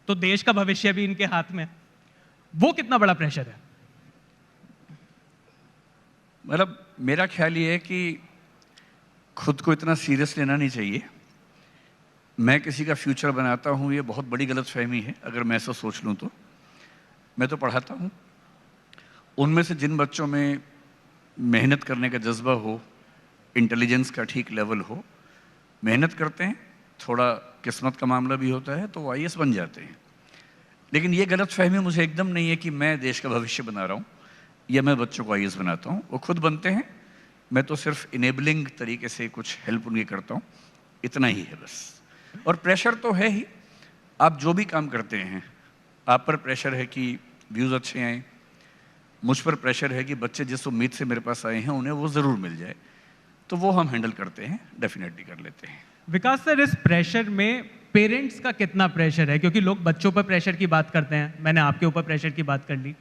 तो देश का भविष्य भी इनके हाथ में है। वो कितना बड़ा प्रेशर है? मतलब मेरा ख्याल ये है कि खुद को इतना सीरियस लेना नहीं चाहिए। मैं किसी का फ्यूचर बनाता हूँ, ये बहुत बड़ी गलतफहमी है अगर मैं ऐसा सोच लूँ तो। मैं तो पढ़ाता हूँ, उनमें से जिन बच्चों में मेहनत करने का जज्बा हो, इंटेलिजेंस का ठीक लेवल हो, मेहनत करते हैं, थोड़ा किस्मत का मामला भी होता है तो वो आईएएस बन जाते हैं। लेकिन ये गलतफहमी मुझे एकदम नहीं है कि मैं देश का भविष्य बना रहा हूँ या मैं बच्चों को आईएएस बनाता हूँ। वो खुद बनते हैं, मैं तो सिर्फ इनेबलिंग तरीके से कुछ हेल्प उनकी करता हूँ, इतना ही है बस। और प्रेशर तो है ही, आप जो भी काम करते हैं आप पर प्रेशर है कि व्यूज़ अच्छे आएँ, मुझ पर प्रेशर है कि बच्चे जिस उम्मीद से मेरे पास आए हैं उन्हें वो ज़रूर मिल जाए, तो वो हम हैंडल करते हैं, डेफिनेटली कर लेते हैं। विकास सर, इस प्रेशर में पेरेंट्स का कितना प्रेशर है? क्योंकि लोग बच्चों पर प्रेशर की बात करते हैं, मैंने आपके ऊपर प्रेशर की बात कर ली।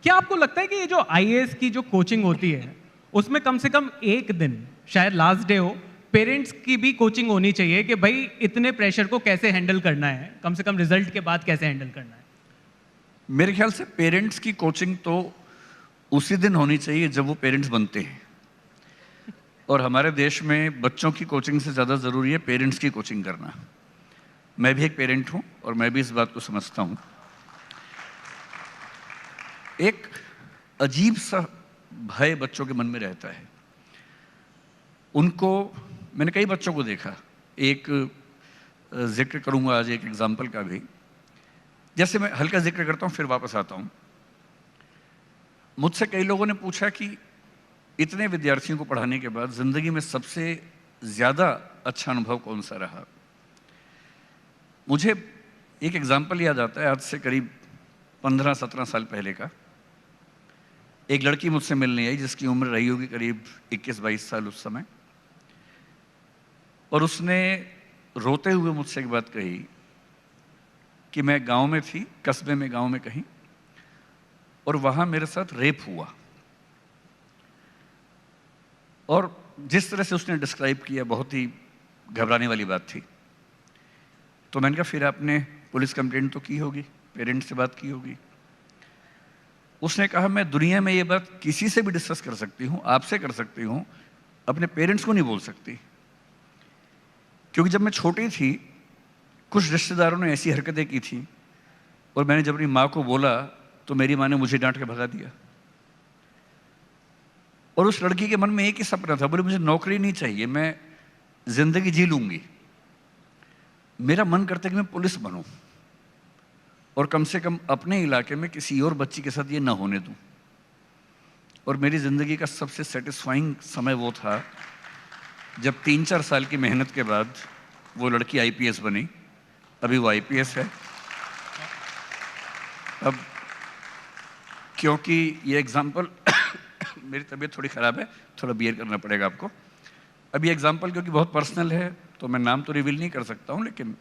क्या आपको लगता है कि ये जो आईएएस की जो कोचिंग होती है उसमें कम से कम एक दिन, शायद लास्ट डे हो, पेरेंट्स की भी कोचिंग होनी चाहिए कि भाई इतने प्रेशर को कैसे हैंडल करना है, कम से कम रिजल्ट के बाद कैसे हैंडल करना है? मेरे ख्याल से पेरेंट्स की कोचिंग तो उसी दिन होनी चाहिए जब वो पेरेंट्स बनते हैं, और हमारे देश में बच्चों की कोचिंग से ज़्यादा ज़रूरी है पेरेंट्स की कोचिंग करना। मैं भी एक पेरेंट हूँ और मैं भी इस बात को समझता हूँ। एक अजीब सा भय बच्चों के मन में रहता है। उनको, मैंने कई बच्चों को देखा, एक जिक्र करूँगा आज एक एग्जाम्पल का भी। जैसे मैं हल्का जिक्र करता हूँ फिर वापस आता हूँ। मुझसे कई लोगों ने पूछा कि इतने विद्यार्थियों को पढ़ाने के बाद ज़िंदगी में सबसे ज़्यादा अच्छा अनुभव कौन सा रहा। मुझे एक एग्जाम्पल याद आता है, आज से करीब 15-17 साल पहले का। एक लड़की मुझसे मिलने आई जिसकी उम्र रही होगी करीब 21-22 साल उस समय, और उसने रोते हुए मुझसे एक बात कही कि मैं गांव में थी, कस्बे में, गांव में कहीं, और वहां मेरे साथ रेप हुआ। और जिस तरह से उसने डिस्क्राइब किया बहुत ही घबराने वाली बात थी। तो मैंने कहा फिर आपने पुलिस कंप्लेंट तो की होगी, पेरेंट्स से बात की होगी। उसने कहा मैं दुनिया में ये बात किसी से भी डिस्कस कर सकती हूँ, आपसे कर सकती हूँ, अपने पेरेंट्स को नहीं बोल सकती। क्योंकि जब मैं छोटी थी कुछ रिश्तेदारों ने ऐसी हरकतें की थी और मैंने जब अपनी माँ को बोला तो मेरी माँ ने मुझे डांट के भगा दिया। और उस लड़की के मन में एक ही सपना था, बोले मुझे नौकरी नहीं चाहिए, मैं जिंदगी जी लूंगी, मेरा मन करता है कि मैं पुलिस बनूं और कम से कम अपने इलाके में किसी और बच्ची के साथ ये ना होने दूं। और मेरी ज़िंदगी का सबसे सेटिस्फाइंग समय वो था जब 3-4 साल की मेहनत के बाद वो लड़की आईपीएस बनी। अभी वो आईपीएस है। अब क्योंकि ये एग्जाम्पल मेरी तबीयत थोड़ी ख़राब है, थोड़ा बियर करना पड़ेगा आपको। अब ये एग्जाम्पल क्योंकि बहुत पर्सनल है तो मैं नाम तो रिवील नहीं कर सकता हूँ, लेकिन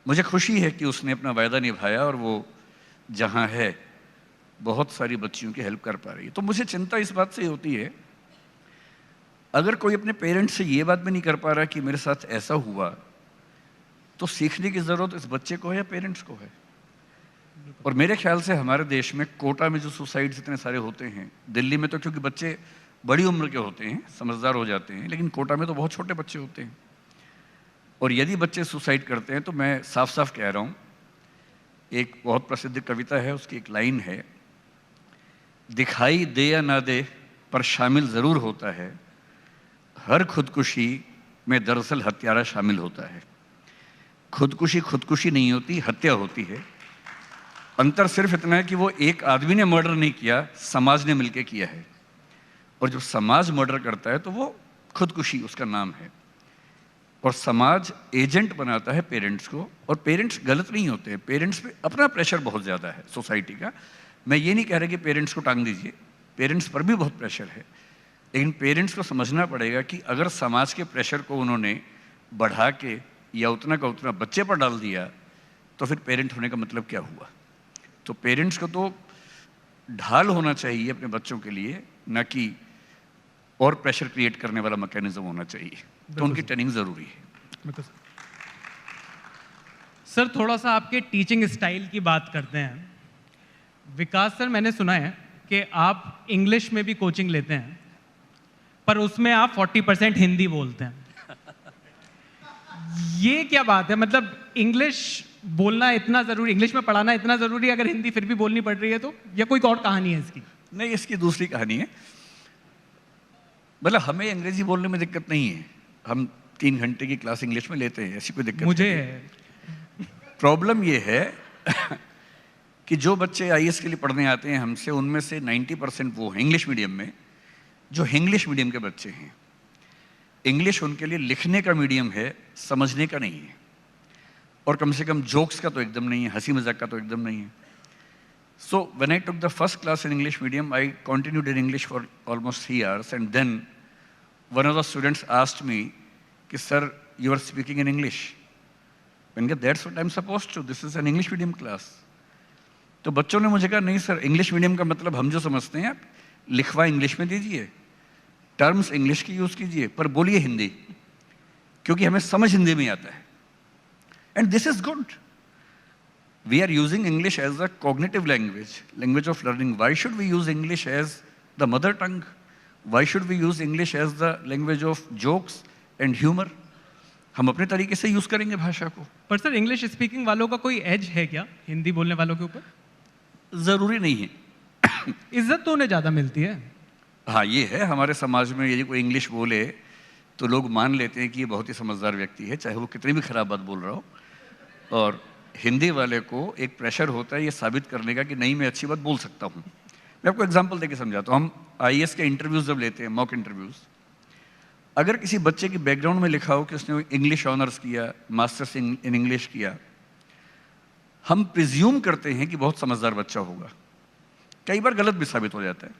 मुझे खुशी है कि उसने अपना वायदा निभाया और वो जहाँ है बहुत सारी बच्चियों की हेल्प कर पा रही है। तो मुझे चिंता इस बात से होती है, अगर कोई अपने पेरेंट्स से ये बात भी नहीं कर पा रहा कि मेरे साथ ऐसा हुआ, तो सीखने की ज़रूरत इस बच्चे को है या पेरेंट्स को है। और मेरे ख्याल से हमारे देश में कोटा में जो सुसाइड्स इतने सारे होते हैं, दिल्ली में तो क्योंकि बच्चे बड़ी उम्र के होते हैं, समझदार हो जाते हैं, लेकिन कोटा में तो बहुत छोटे बच्चे होते हैं। और यदि बच्चे सुसाइड करते हैं तो मैं साफ साफ कह रहा हूँ, एक बहुत प्रसिद्ध कविता है, उसकी एक लाइन है, दिखाई दे या ना दे पर शामिल ज़रूर होता है, हर खुदकुशी में दरअसल हत्यारा शामिल होता है। खुदकुशी खुदकुशी नहीं होती, हत्या होती है। अंतर सिर्फ इतना है कि वो एक आदमी ने मर्डर नहीं किया, समाज ने मिलकर किया है। और जब समाज मर्डर करता है तो वो खुदकुशी उसका नाम है। और समाज एजेंट बनाता है पेरेंट्स को, और पेरेंट्स गलत नहीं होते हैं, पेरेंट्स पे अपना प्रेशर बहुत ज़्यादा है सोसाइटी का। मैं ये नहीं कह रहा कि पेरेंट्स को टांग दीजिए, पेरेंट्स पर भी बहुत प्रेशर है, लेकिन पेरेंट्स को समझना पड़ेगा कि अगर समाज के प्रेशर को उन्होंने बढ़ा के या उतना का उतना बच्चे पर डाल दिया तो फिर पेरेंट होने का मतलब क्या हुआ। तो पेरेंट्स को तो ढाल होना चाहिए अपने बच्चों के लिए, ना कि और प्रेशर क्रिएट करने वाला मैकेनिज्म होना चाहिए। तो उनकी ट्रेनिंग ज़रूरी है। सर थोड़ा सा आपके टीचिंग स्टाइल की बात करते हैं। विकास सर, मैंने सुना है कि आप इंग्लिश में भी कोचिंग लेते हैं, पर उसमें आप 40% हिंदी बोलते हैं। ये क्या बात है? मतलब इंग्लिश बोलना इतना जरूरी, इंग्लिश में पढ़ाना इतना जरूरी है, अगर हिंदी फिर भी बोलनी पड़ रही है तो? या कोई और कहानी है इसकी? नहीं, इसकी दूसरी कहानी है। मतलब हमें अंग्रेजी बोलने में दिक्कत नहीं है, हम 3 घंटे की क्लास इंग्लिश में लेते हैं, ऐसी कोई दिक्कत मुझे नहीं है। प्रॉब्लम ये है कि जो बच्चे आईएएस के लिए पढ़ने आते हैं हमसे, उनमें से 90% वो हैं इंग्लिश मीडियम में, जो इंग्लिश मीडियम के बच्चे हैं। इंग्लिश उनके लिए लिखने का मीडियम है, समझने का नहीं है। और कम से कम जोक्स का तो एकदम नहीं है, हंसी मजाक का तो एकदम नहीं है। So when I took the first class in English medium, I continued in English for almost 3 hours, and then one of the students asked me, "Ki sir, you are speaking in English." मैंने कहा, "That's what I'm supposed to. This is an English medium class." तो बच्चों ने मुझे कहा, "नहीं sir, English medium का मतलब हम जो समझते हैं, आप लिखवा इंग्लिश में दीजिए, टर्म्स इंग्लिश की यूज कीजिए, पर बोलिए हिंदी, क्योंकि हमें समझ हिंदी में आता है। And this is good. We are using English as a cognitive language, language of learning. Why should we use English as the mother tongue? Why should we use English as the language of jokes and humor? हम अपने तरीके से use करेंगे भाषा को। पर sir English speaking वालों का कोई एज है क्या हिंदी बोलने वालों के ऊपर? जरूरी नहीं है। इज्जत तो उन्हें ज्यादा मिलती है। हाँ, ये है हमारे समाज में, यदि कोई इंग्लिश बोले तो लोग मान लेते हैं कि ये बहुत ही समझदार व्यक्ति है, चाहे वो कितनी भी खराब बात बोल रहा हो। और हिंदी वाले को एक प्रेशर होता है ये साबित करने का कि नहीं, मैं अच्छी बात बोल सकता हूँ। मैं आपको एग्जांपल देके समझाता हूँ। हम आईएएस के इंटरव्यूज जब लेते हैं, मॉक इंटरव्यूज, अगर किसी बच्चे की बैकग्राउंड में लिखा हो कि उसने इंग्लिश ऑनर्स किया, मास्टर्स इन इंग्लिश किया, हम प्रिज्यूम करते हैं कि बहुत समझदार बच्चा होगा। कई बार गलत भी साबित हो जाता है।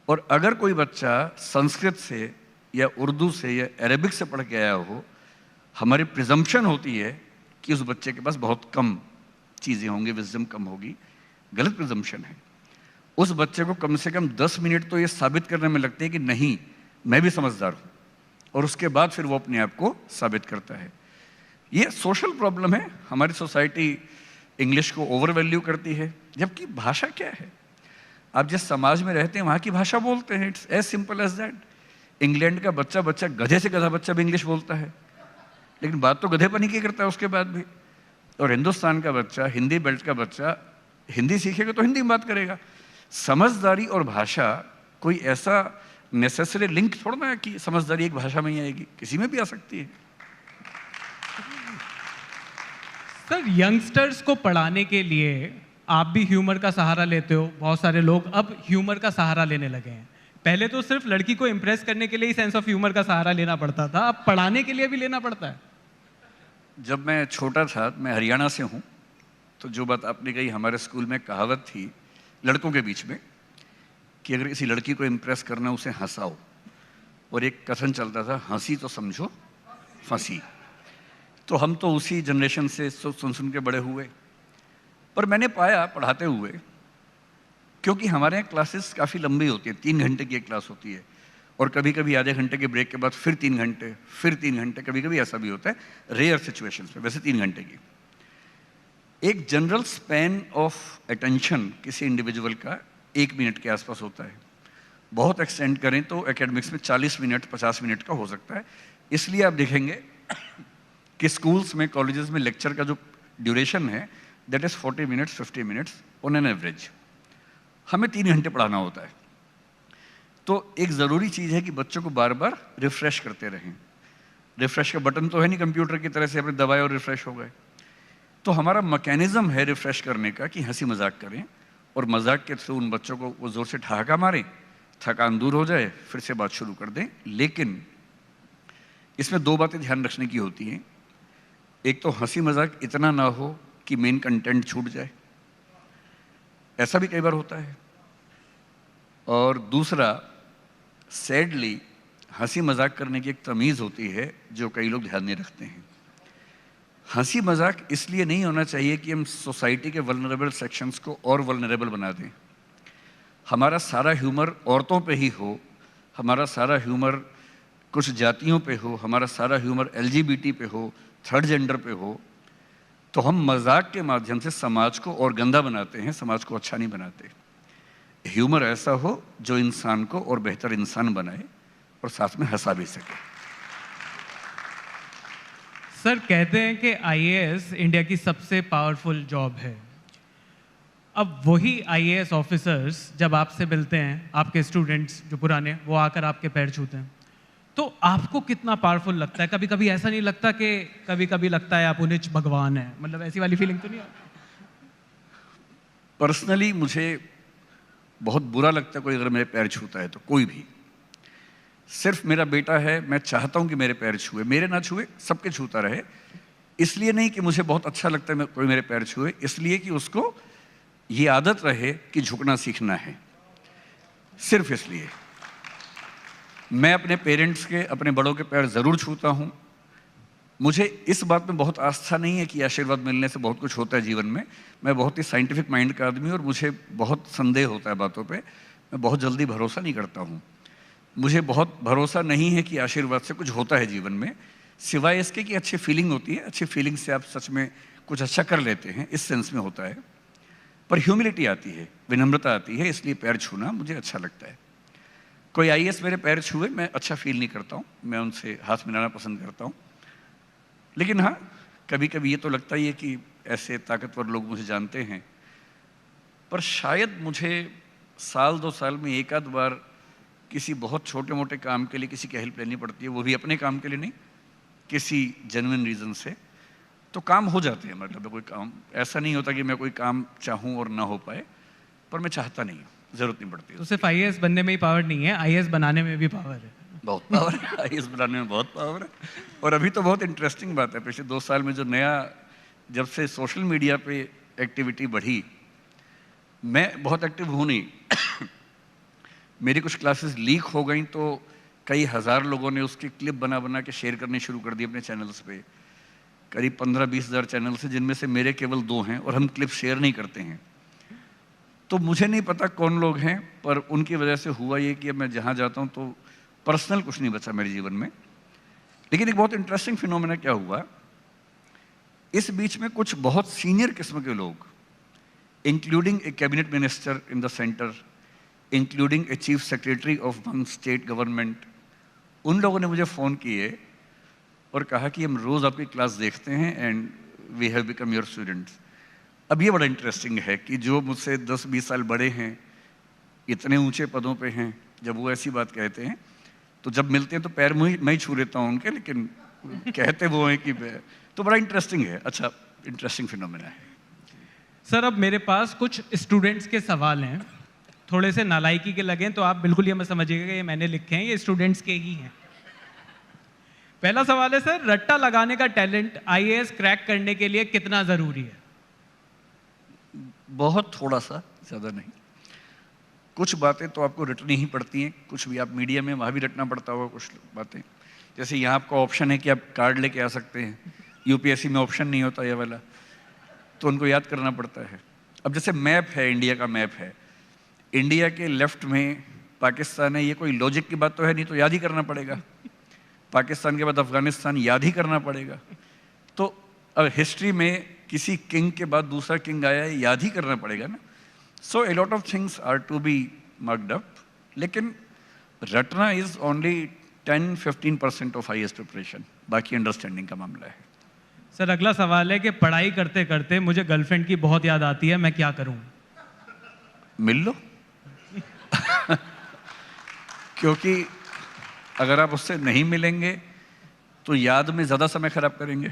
और अगर कोई बच्चा संस्कृत से या उर्दू से या अरेबिक से पढ़ के आया हो, हमारी प्रिजम्पशन होती है कि उस बच्चे के पास बहुत कम चीज़ें होंगी, विजडम कम होगी। गलत प्रिजम्पशन है। उस बच्चे को कम से कम 10 मिनट तो ये साबित करने में लगते हैं कि नहीं, मैं भी समझदार हूँ, और उसके बाद फिर वो अपने आप को साबित करता है। ये सोशल प्रॉब्लम है। हमारी सोसाइटी इंग्लिश को ओवर वैल्यू करती है, जबकि भाषा क्या है? आप जिस समाज में रहते हैं वहाँ की भाषा बोलते हैं। It's as simple as that. England का बच्चा गधे से गधा बच्चा भी इंग्लिश बोलता है, लेकिन बात तो गधेपनी की करता है उसके बाद भी। और हिंदुस्तान का बच्चा, हिंदी बेल्ट का बच्चा हिंदी सीखेगा तो हिंदी में बात करेगा। समझदारी और भाषा कोई ऐसा नेसेसरी लिंक थोड़ा ना है कि समझदारी एक भाषा में ही आएगी, किसी में भी आ सकती है। सर यंगस्टर्स को पढ़ाने के लिए आप भी ह्यूमर का सहारा लेते हो। बहुत सारे लोग अब ह्यूमर का सहारा लेने लगे हैं। पहले तो सिर्फ लड़की को इम्प्रेस करने के लिए ही सेंस ऑफ ह्यूमर का सहारा लेना पड़ता था, अब पढ़ाने के लिए भी लेना पड़ता है। जब मैं छोटा था, मैं हरियाणा से हूँ, तो जो बात आपने कही, हमारे स्कूल में कहावत थी लड़कों के बीच में कि अगर किसी लड़की को इम्प्रेस करना, उसे हंसाओ। और एक कथन चलता था, हंसी तो समझो फंसी। तो हम तो उसी जनरेशन से सुन के बड़े हुए। पर मैंने पाया पढ़ाते हुए, क्योंकि हमारे यहाँ क्लासेस काफ़ी लंबी होती है, 3 घंटे की एक क्लास होती है, और कभी कभी आधे घंटे के ब्रेक के बाद फिर 3 घंटे, फिर 3 घंटे, कभी कभी ऐसा भी होता है रेयर सिचुएशंस में, वैसे 3 घंटे की। एक जनरल स्पैन ऑफ अटेंशन किसी इंडिविजुअल का 1 मिनट के आसपास होता है। बहुत एक्सटेंड करें तो एकेडमिक्स में 40 मिनट 50 मिनट का हो सकता है। इसलिए आप देखेंगे कि स्कूल्स में, कॉलेजेस में लेक्चर का जो ड्यूरेशन है that is 40 minutes 50 minutes on an average. हमें 3 घंटे पढ़ाना होता है। तो एक ज़रूरी चीज़ है कि बच्चों को बार बार रिफ्रेश करते रहें। रिफ्रेश का बटन तो है नहीं कंप्यूटर की तरह से आपने दबाए और रिफ्रेश हो गए। तो हमारा मैकेनिज्म है रिफ्रेश करने का कि हंसी मजाक करें, और मजाक के थ्रू उन बच्चों को वो ज़ोर से ठहाका मारें, थकान दूर हो जाए, फिर से बात शुरू कर दें। लेकिन इसमें 2 बातें ध्यान रखने की होती हैं। एक तो हंसी मजाक इतना ना हो कि मेन कंटेंट छूट जाए, ऐसा भी कई बार होता है। और दूसरा, सैडली हंसी मजाक करने की एक तमीज़ होती है जो कई लोग ध्यान नहीं रखते हैं। हंसी मजाक इसलिए नहीं होना चाहिए कि हम सोसाइटी के वल्नरेबल सेक्शंस को और वल्नरेबल बना दें। हमारा सारा ह्यूमर औरतों पे ही हो, हमारा सारा ह्यूमर कुछ जातियों पे हो, हमारा सारा ह्यूमर LGBT पे हो, थर्ड जेंडर पे हो, तो हम मजाक के माध्यम से समाज को और गंदा बनाते हैं, समाज को अच्छा नहीं बनाते। ह्यूमर ऐसा हो जो इंसान को और बेहतर इंसान बनाए और साथ में हंसा भी सके। सर कहते हैं कि आईएएस इंडिया की सबसे पावरफुल जॉब है। अब वही आईएएस ऑफिसर्स जब आपसे मिलते हैं, आपके स्टूडेंट्स जो पुराने, वो आकर आपके पैर छूते हैं, तो आपको कितना पावरफुल लगता है? कभी कभी ऐसा नहीं लगता कि कभी कभी लगता है आप उन्हें भगवान है, मतलब ऐसी वाली फीलिंग तो नहीं आती? पर्सनली मुझे बहुत बुरा लगता है कोई अगर मेरे पैर छूता है तो, कोई भी। सिर्फ मेरा बेटा है, मैं चाहता हूं कि मेरे पैर छुए, मेरे ना छुए सबके छूता रहे। इसलिए नहीं कि मुझे बहुत अच्छा लगता है कोई मेरे पैर छुए, इसलिए कि उसको ये आदत रहे कि झुकना सीखना है। सिर्फ इसलिए मैं अपने पेरेंट्स के, अपने बड़ों के पैर ज़रूर छूता हूँ। मुझे इस बात में बहुत आस्था नहीं है कि आशीर्वाद मिलने से बहुत कुछ होता है जीवन में। मैं बहुत ही साइंटिफिक माइंड का आदमी हूँ और मुझे बहुत संदेह होता है बातों पे। मैं बहुत जल्दी भरोसा नहीं करता हूँ। मुझे बहुत भरोसा नहीं है कि आशीर्वाद से कुछ होता है जीवन में, सिवाय इसके कि अच्छी फीलिंग होती है। अच्छी फीलिंग से आप सच में कुछ अच्छा कर लेते हैं, इस सेंस में होता है। पर ह्यूमिलिटी आती है, विनम्रता आती है, इसलिए पैर छूना मुझे अच्छा लगता है। कोई आईएएस मेरे पैर छुए, मैं अच्छा फील नहीं करता हूँ, मैं उनसे हाथ मिलाना पसंद करता हूँ। लेकिन हाँ, कभी कभी ये तो लगता ही है कि ऐसे ताकतवर लोग मुझे जानते हैं, पर शायद मुझे साल 2 साल में एक आध बार किसी बहुत छोटे मोटे काम के लिए किसी की हेल्प लेनी पड़ती है, वो भी अपने काम के लिए नहीं, किसी जेन्युइन रीज़न से। तो काम हो जाते हैं, मतलब कोई काम ऐसा नहीं होता कि मैं कोई काम चाहूँ और ना हो पाए, पर मैं चाहता नहीं हूँ, ज़रूरत नहीं पड़ती। तो सिर्फ आईएएस बनने में ही पावर नहीं है, आईएएस बनाने में भी पावर है। बहुत पावर है, आईएएस बनाने में बहुत पावर है। और अभी तो बहुत इंटरेस्टिंग बात है, पिछले 2 साल में जो नया, जब से सोशल मीडिया पे एक्टिविटी बढ़ी, मैं बहुत एक्टिव हूँ नहीं मेरी कुछ क्लासेस लीक हो गई तो कई हज़ार लोगों ने उसकी क्लिप बना बना के शेयर करनी शुरू कर दी अपने चैनल्स पे। करीब 15-20 हज़ार चैनल से, जिनमें से मेरे केवल 2 हैं और हम क्लिप शेयर नहीं करते हैं। तो मुझे नहीं पता कौन लोग हैं, पर उनकी वजह से हुआ ये कि अब मैं जहाँ जाता हूँ तो पर्सनल कुछ नहीं बचा मेरे जीवन में। लेकिन एक बहुत इंटरेस्टिंग फिनोमेना क्या हुआ, इस बीच में कुछ बहुत सीनियर किस्म के लोग, including A cabinet minister in the centre, including a chief secretary of one state government, उन लोगों ने मुझे फ़ोन किए और कहा कि हम रोज़ आपकी क्लास देखते हैं and we have become your students. अब ये बड़ा इंटरेस्टिंग है कि जो मुझसे 10-20 साल बड़े हैं, इतने ऊंचे पदों पे हैं, जब वो ऐसी बात कहते हैं तो जब मिलते हैं तो पैर मैं ही छू लेता हूँ उनके, लेकिन कहते वो हैं कि तो बड़ा इंटरेस्टिंग है। अच्छा, इंटरेस्टिंग फिनोमेना है। सर अब मेरे पास कुछ स्टूडेंट्स के सवाल हैं, थोड़े से नालायकी के लगें तो आप बिल्कुल ये मत समझिएगा कि ये मैंने लिखे हैं, ये स्टूडेंट्स के ही हैं। पहला सवाल है सर, रट्टा लगाने का टैलेंट आईएएस क्रैक करने के लिए कितना जरूरी है? बहुत थोड़ा सा, ज़्यादा नहीं। कुछ बातें तो आपको रटनी ही पड़ती हैं, कुछ भी आप मीडिया में वहाँ भी रटना पड़ता होगा कुछ बातें। जैसे यहाँ आपका ऑप्शन है कि आप कार्ड लेके आ सकते हैं, यूपीएससी में ऑप्शन नहीं होता ये वाला, तो उनको याद करना पड़ता है। अब जैसे मैप है, इंडिया का मैप है, इंडिया के लेफ्ट में पाकिस्तान है, ये कोई लॉजिक की बात तो है नहीं, तो याद ही करना पड़ेगा। पाकिस्तान के बाद अफगानिस्तान याद ही करना पड़ेगा। तो अब हिस्ट्री में किसी किंग के बाद दूसरा किंग आया है, याद ही करना पड़ेगा ना। So a lot of things are to be marked up, लेकिन रटना is only 10-15% of IAS preparation, बाकी अंडरस्टैंडिंग का मामला है। सर अगला सवाल है कि पढ़ाई करते करते मुझे गर्लफ्रेंड की बहुत याद आती है, मैं क्या करूं? मिल लो क्योंकि अगर आप उससे नहीं मिलेंगे तो याद में ज़्यादा समय खराब करेंगे,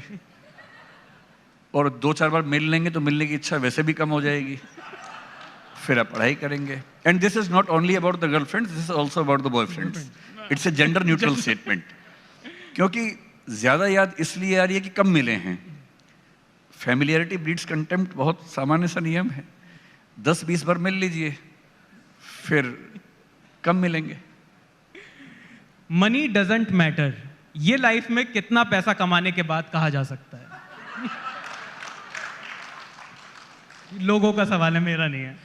और 2-4 बार मिल लेंगे तो मिलने की इच्छा वैसे भी कम हो जाएगी, फिर आप पढ़ाई करेंगे। And this is not only about the girlfriends, this is also about the boyfriends. It's a gender neutral statement, क्योंकि ज़्यादा याद इसलिए आ रही है कि कम मिले हैं। फैमिलियरिटी ब्रीड्स कंटेम्प्ट, बहुत सामान्य सा नियम है। 10-20 बार मिल लीजिए, फिर कम मिलेंगे। मनी डजंट मैटर, ये लाइफ में कितना पैसा कमाने के बाद कहा जा सकता है? लोगों का सवाल है, मेरा नहीं है।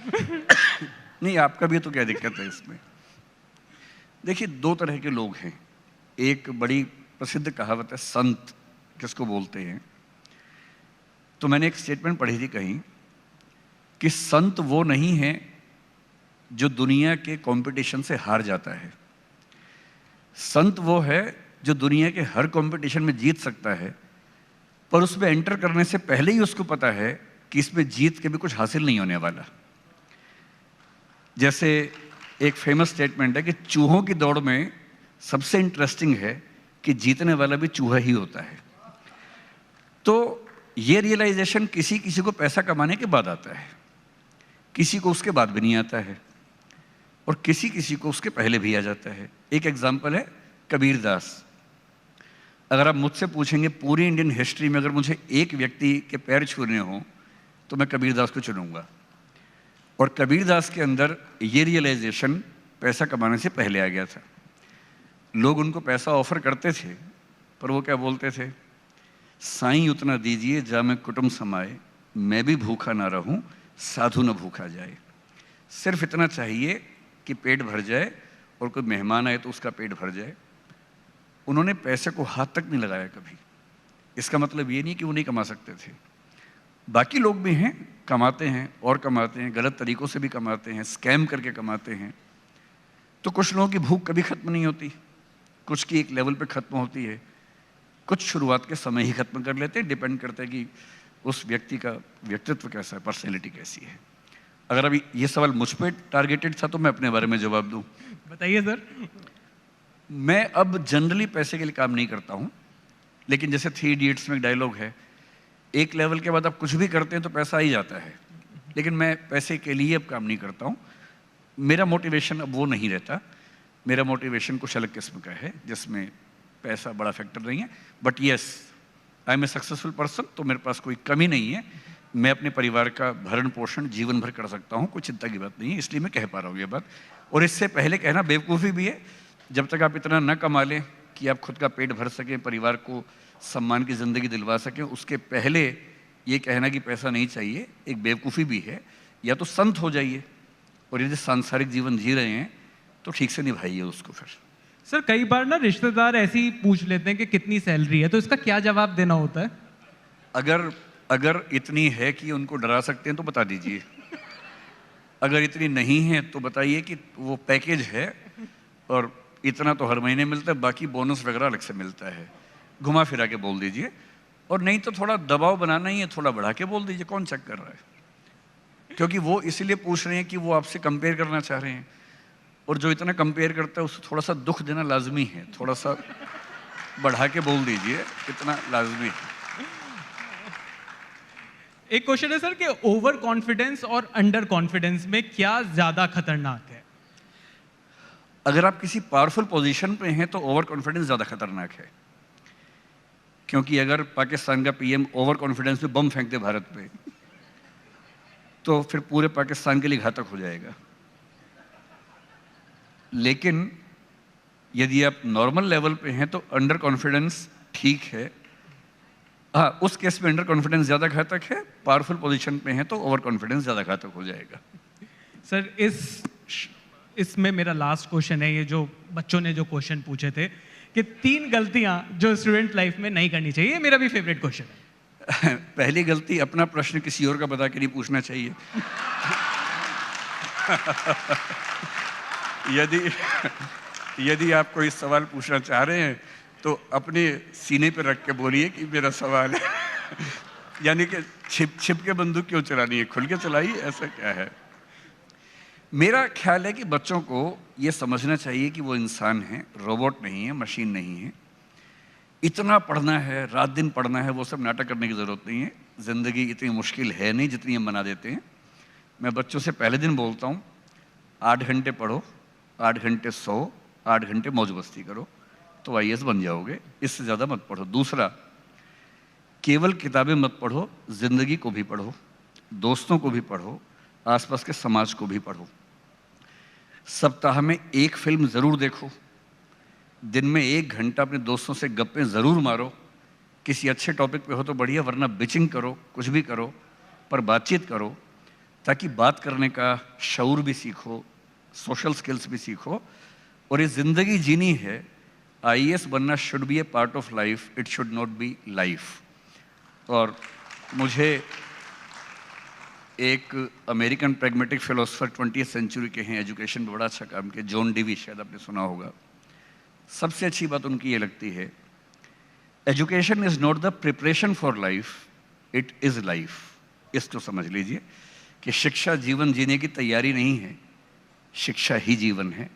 नहीं, आपका भी तो क्या दिक्कत है इसमें? देखिए, 2 तरह के लोग हैं। एक बड़ी प्रसिद्ध कहावत है, संत किसको बोलते हैं। तो मैंने एक स्टेटमेंट पढ़ी थी कहीं कि संत वो नहीं है जो दुनिया के कंपटीशन से हार जाता है, संत वो है जो दुनिया के हर कंपटीशन में जीत सकता है, पर उसमें एंटर करने से पहले ही उसको पता है कि इसमें जीत के भी कुछ हासिल नहीं होने वाला। जैसे एक फेमस स्टेटमेंट है कि चूहों की दौड़ में सबसे इंटरेस्टिंग है कि जीतने वाला भी चूहा ही होता है। तो ये रियलाइजेशन किसी किसी को पैसा कमाने के बाद आता है, किसी को उसके बाद भी नहीं आता है, और किसी किसी को उसके पहले भी आ जाता है। एक एग्जाम्पल है कबीर दास। अगर आप मुझसे पूछेंगे पूरी इंडियन हिस्ट्री में अगर मुझे एक व्यक्ति के पैर छूने हो तो मैं कबीर दास को चुनूंगा। और कबीर दास के अंदर ये रियलाइजेशन पैसा कमाने से पहले आ गया था। लोग उनको पैसा ऑफर करते थे, पर वो क्या बोलते थे, साईं उतना दीजिए जा मैं कुटुंब समाए, मैं भी भूखा ना रहूं साधु न भूखा जाए। सिर्फ इतना चाहिए कि पेट भर जाए और कोई मेहमान आए तो उसका पेट भर जाए। उन्होंने पैसे को हाथ तक नहीं लगाया कभी। इसका मतलब ये नहीं कि वो नहीं कमा सकते थे। बाकी लोग भी हैं, कमाते हैं और कमाते हैं, गलत तरीकों से भी कमाते हैं, स्कैम करके कमाते हैं। तो कुछ लोगों की भूख कभी खत्म नहीं होती, कुछ की एक लेवल पे खत्म होती है, कुछ शुरुआत के समय ही खत्म कर लेते हैं। डिपेंड करता है कि उस व्यक्ति का व्यक्तित्व कैसा है, पर्सनैलिटी कैसी है। अगर अभी ये सवाल मुझ पर टारगेटेड था तो मैं अपने बारे में जवाब दूं। बताइए सर। मैं अब जनरली पैसे के लिए काम नहीं करता हूं, लेकिन जैसे 3 इडियट्स में एक डायलॉग है, एक लेवल के बाद आप कुछ भी करते हैं तो पैसा आ ही जाता है, लेकिन मैं पैसे के लिए अब काम नहीं करता हूं। मेरा मोटिवेशन अब वो नहीं रहता। मेरा मोटिवेशन कुछ अलग किस्म का है जिसमें पैसा बड़ा फैक्टर नहीं है। But yes, I am a successful person, तो मेरे पास कोई कमी नहीं है। मैं अपने परिवार का भरण पोषण जीवन भर कर सकता हूँ, कोई चिंता की बात नहीं है। इसलिए मैं कह पा रहा हूँ ये बात। और इससे पहले कहना बेवकूफ़ी भी है। जब तक आप इतना न कमा लें कि आप खुद का पेट भर सकें, परिवार को सम्मान की ज़िंदगी दिलवा सकें, उसके पहले ये कहना कि पैसा नहीं चाहिए एक बेवकूफ़ी भी है। या तो संत हो जाइए, और यदि सांसारिक जीवन जी रहे हैं तो ठीक से निभाइए उसको। फिर सर कई बार ना रिश्तेदार ऐसे ही पूछ लेते हैं कि कितनी सैलरी है, तो इसका क्या जवाब देना होता है? अगर इतनी है कि उनको डरा सकते हैं तो बता दीजिए। अगर इतनी नहीं है तो बताइए कि वो पैकेज है और इतना तो हर महीने मिलता है, बाकी बोनस वगैरह अलग से मिलता है। घुमा फिरा के बोल दीजिए। और नहीं तो थोड़ा दबाव बनाना ही है, थोड़ा बढ़ा के बोल दीजिए, कौन चेक कर रहा है। क्योंकि वो इसलिए पूछ रहे हैं कि वो आपसे कंपेयर करना चाह रहे हैं, और जो इतना कंपेयर करता है उसको थोड़ा सा दुख देना लाजमी है। थोड़ा सा बढ़ा के बोल दीजिए, इतना लाजमी है। एक क्वेश्चन है सर कि ओवर कॉन्फिडेंस और अंडर कॉन्फिडेंस में क्या ज्यादा खतरनाक है? अगर आप किसी पावरफुल पोजीशन पे हैं तो ओवर कॉन्फिडेंस ज़्यादा खतरनाक है। क्योंकि अगर पाकिस्तान का पीएम ओवर कॉन्फिडेंस में बम फेंक दे भारत पे, तो फिर पूरे पाकिस्तान के लिए घातक हो जाएगा। लेकिन यदि आप नॉर्मल लेवल पे हैं तो अंडर कॉन्फिडेंस ठीक है। हाँ, उस केस में अंडर कॉन्फिडेंस ज़्यादा घातक है। पावरफुल पोजीशन पे हैं तो ओवर कॉन्फिडेंस ज़्यादा घातक हो जाएगा। सर इसमें मेरा लास्ट क्वेश्चन है, ये जो बच्चों ने जो क्वेश्चन पूछे थे कि 3 गलतियां जो स्टूडेंट लाइफ में नहीं करनी चाहिए, ये मेरा भी फेवरेट क्वेश्चन है। पहली गलती, अपना प्रश्न किसी और का बता के नहीं पूछना चाहिए। यदि आप कोई सवाल पूछना चाह रहे हैं तो अपने सीने पर रख के बोलिए कि मेरा सवाल है। यानी कि छिप के बंदूक क्यों चलानी है, खुल के चलाइए, ऐसा क्या है। मेरा ख्याल है कि बच्चों को ये समझना चाहिए कि वो इंसान है, रोबोट नहीं है, मशीन नहीं है। इतना पढ़ना है, रात दिन पढ़ना है, वो सब नाटक करने की ज़रूरत नहीं है। ज़िंदगी इतनी मुश्किल है नहीं जितनी हम बना देते हैं। मैं बच्चों से पहले दिन बोलता हूँ, 8 घंटे पढ़ो, 8 घंटे सो, 8 घंटे मौज मस्ती करो, तो आईएएस बन जाओगे। इससे ज़्यादा मत पढ़ो। दूसरा, केवल किताबें मत पढ़ो, ज़िंदगी को भी पढ़ो, दोस्तों को भी पढ़ो, आसपास के समाज को भी पढ़ो। सप्ताह में 1 फिल्म ज़रूर देखो। दिन में 1 घंटा अपने दोस्तों से गप्पें ज़रूर मारो। किसी अच्छे टॉपिक पे हो तो बढ़िया, वरना बिचिंग करो, कुछ भी करो, पर बातचीत करो, ताकि बात करने का शऊर भी सीखो, सोशल स्किल्स भी सीखो। और ये ज़िंदगी जीनी है, आईएएस बनना should be A part of life, it should not be life. और मुझे एक अमेरिकन प्रैग्मेटिक फिलोसफर 20वीं सेंचुरी के हैं, एजुकेशन में बड़ा अच्छा काम किया, जॉन डीवी, शायद आपने सुना होगा। सबसे अच्छी बात उनकी ये लगती है, education is not the preparation for life, it is life. इसको समझ लीजिए कि शिक्षा जीवन जीने की तैयारी नहीं है, शिक्षा ही जीवन है।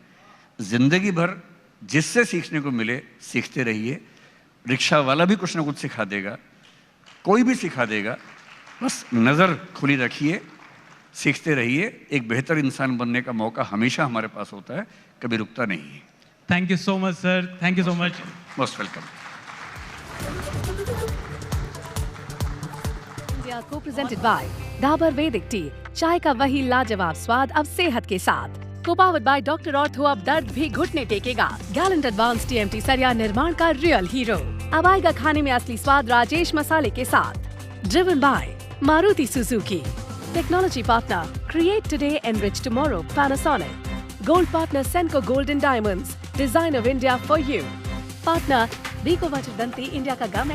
जिंदगी भर जिससे सीखने को मिले सीखते रहिए। रिक्शा वाला भी कुछ ना कुछ सिखा देगा, कोई भी सिखा देगा, बस नज़र खुली रखिए, सीखते रहिए। एक बेहतर इंसान बनने का मौका हमेशा हमारे पास होता है, कभी रुकता नहीं है। Thank you so much sir, thank you so much. Most welcome. India को प्रेजेंटेड बाय डाबर वैदिक टी, चाय का वही लाजवाब स्वाद अब सेहत के साथ। को पावर्ड बाय डॉक्टर ऑर्थो, अब दर्द भी घुटने टेकेगा। गैलेंट एडवांस टीएमटी सरिया निर्माण का रियल हीरो। अब आएगा खाने में असली स्वाद राजेश मसाले के साथ। Driven by Maruti Suzuki. Technology partner create today enrich tomorrow Panasonic. Gold partner Senco gold and diamonds, design of India for you. Partner Vicco Vajradanti, India का गम